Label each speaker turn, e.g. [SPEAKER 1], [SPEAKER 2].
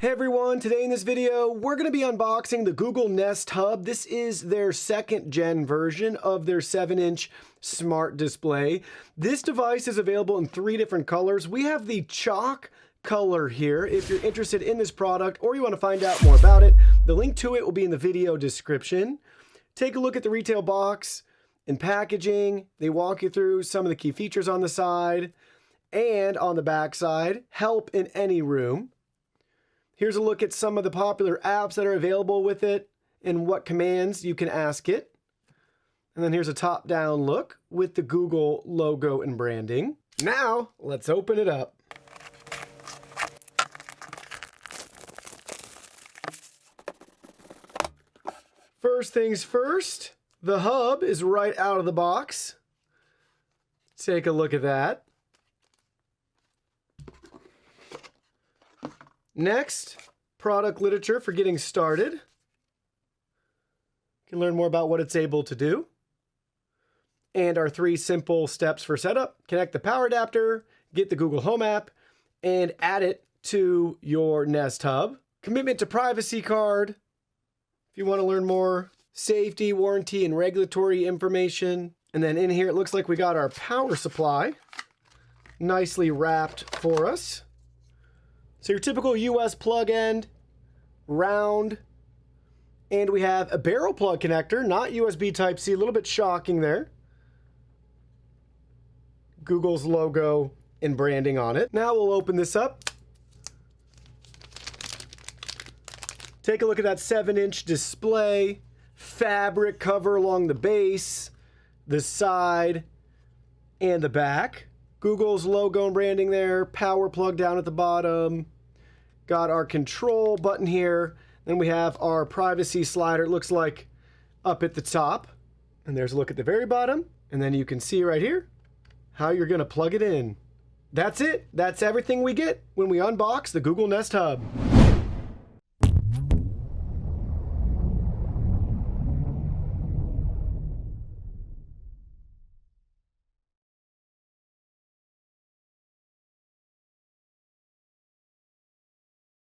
[SPEAKER 1] Hey everyone, today in this video, we're going to be unboxing the Google Nest Hub. This is their second gen version of their 7-inch smart display. This device is available in 3 different colors. We have the chalk color here. If you're interested in this product or you want to find out more about it, the link to it will be in the video description. Take a look at the retail box and packaging. They walk you through some of the key features on the side and on the back side. Help in any room. Here's a look at some of the popular apps that are available with it and what commands you can ask it. And then here's a top-down look with the Google logo and branding. Now, let's open it up. First things first, the hub is right out of the box. Take a look at that. Next, product literature for getting started. You can learn more about what it's able to do. And our 3 simple steps for setup. Connect the power adapter, get the Google Home app, and add it to your Nest Hub. Commitment to privacy card. If you want to learn more safety, warranty, and regulatory information. And then in here, it looks like we got our power supply nicely wrapped for us. So your typical US plug end, round, and we have a barrel plug connector, not USB Type-C, a little bit shocking there. Google's logo and branding on it. Now we'll open this up. Take a look at that 7-inch display, fabric cover along the base, the side, and the back. Google's logo and branding there, power plug down at the bottom. Got our control button here. Then we have our privacy slider, it looks like, up at the top. And there's a look at the very bottom. And then you can see right here how you're going to plug it in. That's it. That's everything we get when we unbox the Google Nest Hub.